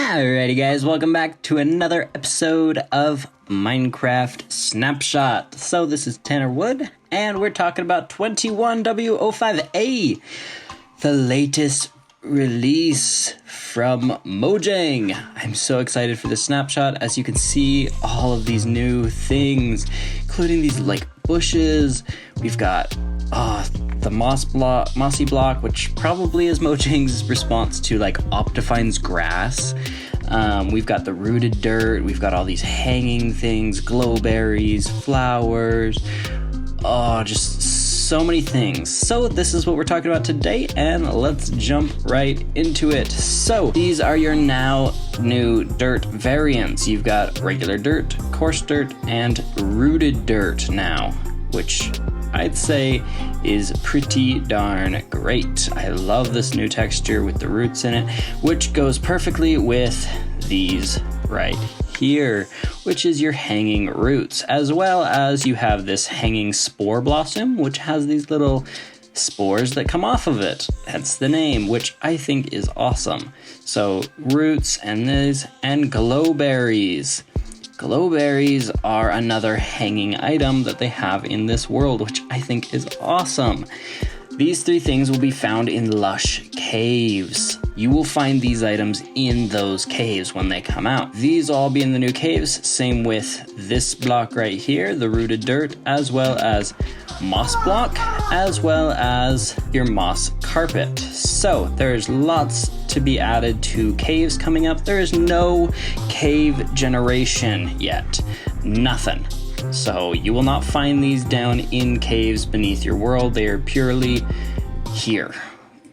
Alrighty guys, welcome back to another episode of Minecraft Snapshot. So this is Tanner Wood, and we're talking about 21W05A, the latest release from Mojang. I'm so excited for this snapshot. As you can see, all of these new things, including these like bushes. We've got the mossy block, which probably is Mojang's response to like Optifine's grass. We've got the rooted dirt. We've got all these hanging things, glowberries, flowers. Oh, just so many things. So this is what we're talking about today, and let's jump right into it. So these are your now new dirt variants. You've got regular dirt, coarse dirt, and rooted dirt now, which I'd say is pretty darn great. I love this new texture with the roots in it, which goes perfectly with these right here, which is your hanging roots, as well as you have this hanging spore blossom, which has these little spores that come off of it. That's the name, which I think is awesome. So roots and these, and glowberries. Glowberries are another hanging item that they have in this world, which I think is awesome. These three things will be found in lush caves. You will find these items in those caves when they come out. These will all be in the new caves, same with this block right here, the rooted dirt, as well as moss block, as well as your moss carpet. So there's lots to be added to caves coming up. There is no cave generation yet. Nothing. So you will not find these down in caves beneath your world. They are purely here.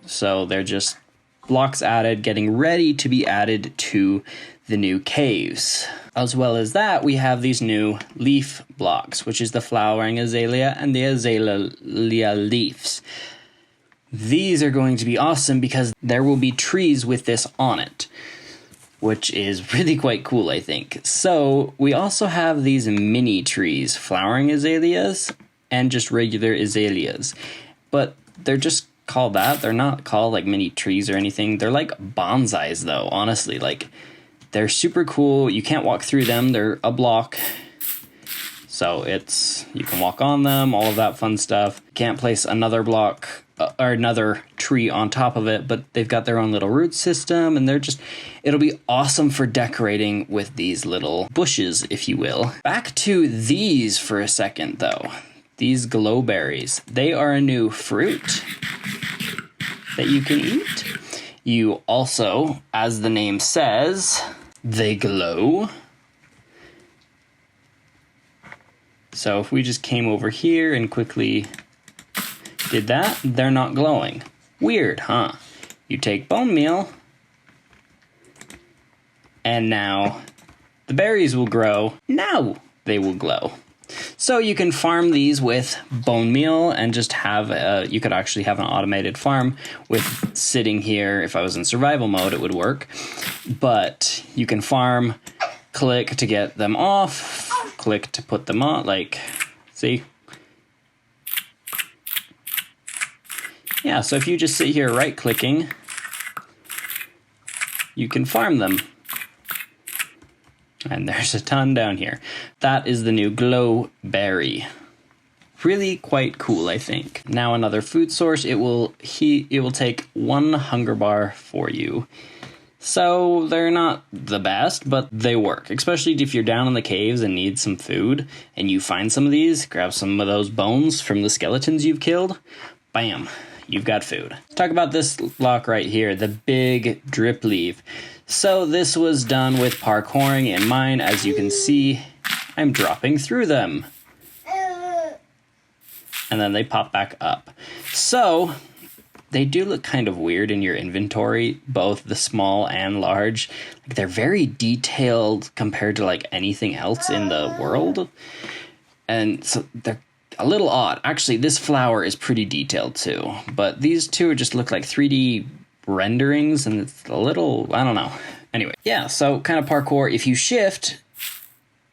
So they're just blocks added, getting ready to be added to the new caves. As well as that, we have these new leaf blocks, which is the flowering azalea and the azalea leaves. These are going to be awesome because there will be trees with this on it, which is really quite cool, I think. So we also have these mini trees, flowering azaleas and just regular azaleas. But they're just called that. They're not called like mini trees or anything. They're like bonsais though, honestly. Like, they're super cool. You can't walk through them. They're a block. So you can walk on them, all of that fun stuff. Can't place another block or another tree on top of it, but they've got their own little root system, and it'll be awesome for decorating with these little bushes, if you will. Back to these for a second though. These glowberries, they are a new fruit that you can eat. You also, as the name says, they glow. So if we just came over here and quickly did that, they're not glowing. Weird, huh? You take bone meal, and now the berries will grow. Now they will glow. So you can farm these with bone meal and just have, you could actually have an automated farm with sitting here. If I was in survival mode, it would work. But you can farm, click to get them off, click to put them on, like, see? Yeah, so if you just sit here right-clicking, you can farm them. And there's a ton down here. That is the new glowberry. Really quite cool, I think. Now another food source. It will take one hunger bar for you. So they're not the best, but they work. Especially if you're down in the caves and need some food, and you find some of these, grab some of those bones from the skeletons you've killed. Bam, you've got food. Let's talk about this block right here, the big drip leaf. So this was done with parkouring in mind. As you can see, I'm dropping through them. And then they pop back up. So they do look kind of weird in your inventory, both the small and large. Like, they're very detailed compared to like anything else in the world. And so they're a little odd. Actually, this flower is pretty detailed too. But these two just look like 3D renderings, and it's a little, I don't know. Anyway, yeah, so kind of parkour. If you shift,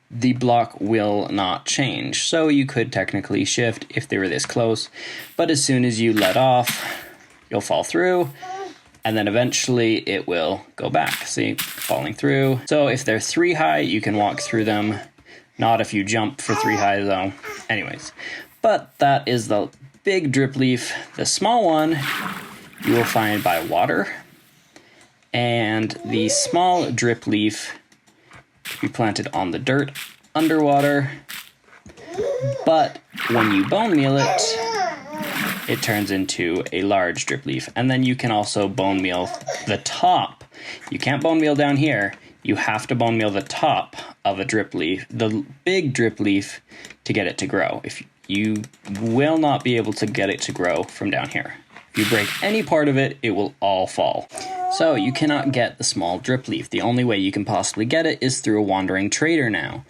the block will not change. So you could technically shift if they were this close, but as soon as you let off, you'll fall through, and then eventually it will go back. See, falling through. So if they're 3 high, you can walk through them. Not if you jump for 3 high though. Anyways, but that is the big drip leaf. The small one you will find by water, and the small drip leaf can be planted on the dirt underwater, but when you bone meal it, it turns into a large drip leaf. And then you can also bone meal the top. You can't bone meal down here. You have to bone meal the top of a drip leaf, the big drip leaf, to get it to grow. If you will not be able to get it to grow from down here. If you break any part of it, it will all fall. So you cannot get the small drip leaf. The only way you can possibly get it is through a wandering trader now.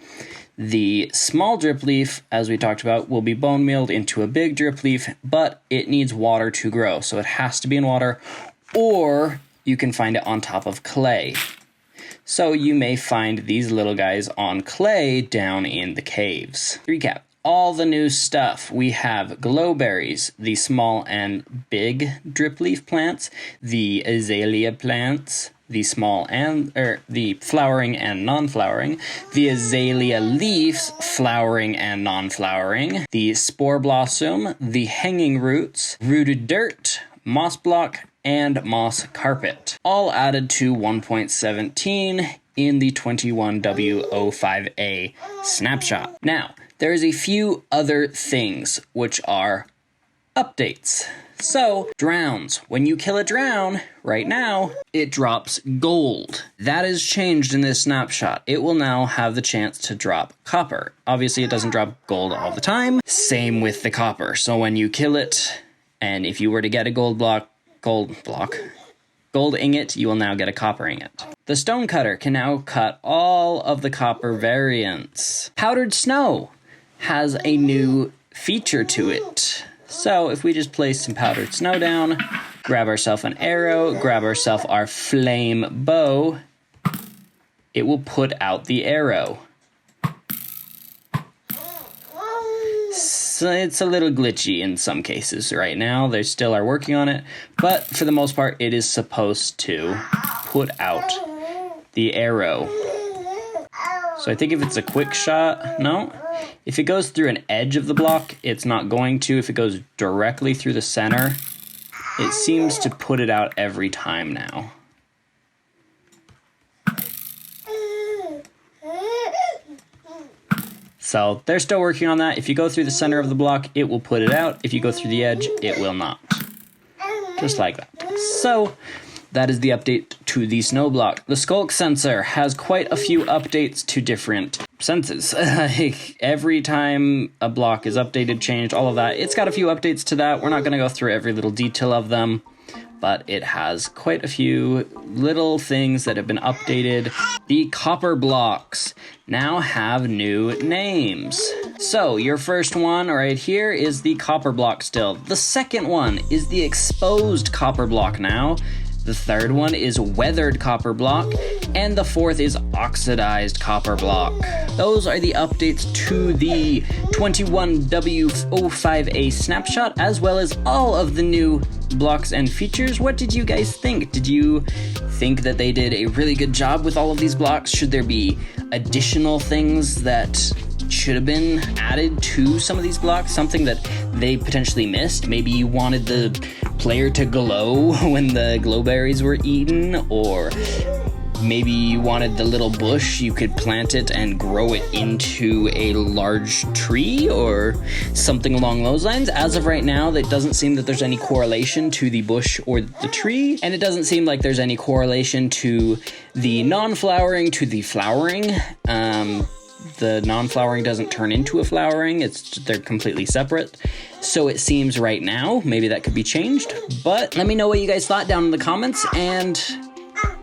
The small drip leaf, as we talked about, will be bone mealed into a big drip leaf, but it needs water to grow. So it has to be in water, or you can find it on top of clay. So you may find these little guys on clay down in the caves. Recap. All the new stuff. We have glowberries, the small and big drip leaf plants, the azalea plants, the small and the flowering and non-flowering, the azalea leaves, flowering and non-flowering, the spore blossom, the hanging roots, rooted dirt, moss block, and moss carpet. All added to 1.17 in the 21W05A snapshot. Now, there's a few other things which are updates. So, drowns. When you kill a drown, right now, it drops gold. That is changed in this snapshot. It will now have the chance to drop copper. Obviously, it doesn't drop gold all the time. Same with the copper. So when you kill it, and if you were to get a gold ingot, you will now get a copper ingot. The stone cutter can now cut all of the copper variants. Powdered snow has a new feature to it. So if we just place some powdered snow down, grab ourselves an arrow, grab ourselves our flame bow, it will put out the arrow. So it's a little glitchy in some cases right now. They still are working on it, but for the most part, it is supposed to put out the arrow. So I think if it's a quick shot, no. If it goes through an edge of the block, it's not going to. If it goes directly through the center, it seems to put it out every time now. So they're still working on that. If you go through the center of the block, it will put it out. If you go through the edge, it will not. Just like that. So that is the update to the snow block. The skulk sensor has quite a few updates to different senses. Every time a block is updated, changed, all of that, it's got a few updates to that. We're not going to go through every little detail of them, but it has quite a few little things that have been updated. The copper blocks now have new names. So your first one right here is the copper block still. The second one is the exposed copper block now. The third one is weathered copper block, and the fourth is oxidized copper block. Those are the updates to the 21W05A snapshot, as well as all of the new blocks and features. What did you guys think? Did you think that they did a really good job with all of these blocks? Should there be additional things that should have been added to some of these blocks? Something that they potentially missed? Maybe you wanted the player to glow when the glowberries were eaten, or maybe you wanted the little bush, you could plant it and grow it into a large tree, or something along those lines. As of right now, it doesn't seem that there's any correlation to the bush or the tree, and it doesn't seem like there's any correlation to the non-flowering to the flowering. The non-flowering doesn't turn into a flowering, they're completely separate. So it seems right now, maybe that could be changed, but let me know what you guys thought down in the comments, and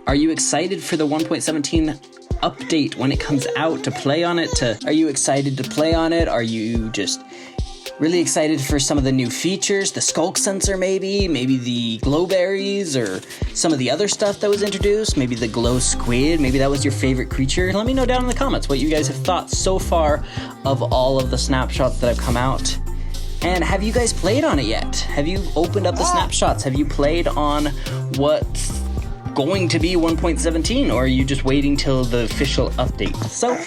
are you excited for the 1.17 update when it comes out to play on it? Are you excited to play on it? Are you just really excited for some of the new features? The skulk sensor maybe the glowberries, or some of the other stuff that was introduced? Maybe the glow squid, maybe that was your favorite creature? Let me know down in the comments what you guys have thought so far of all of the snapshots that have come out. And have you guys played on it yet? Have you opened up the snapshots? Have you played on what's going to be 1.17, or are you just waiting till the official update? So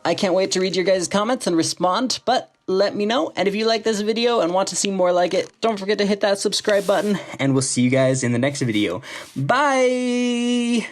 I can't wait to read your guys' comments and respond, but let me know. And if you like this video and want to see more like it, don't forget to hit that subscribe button, and we'll see you guys in the next video. Bye!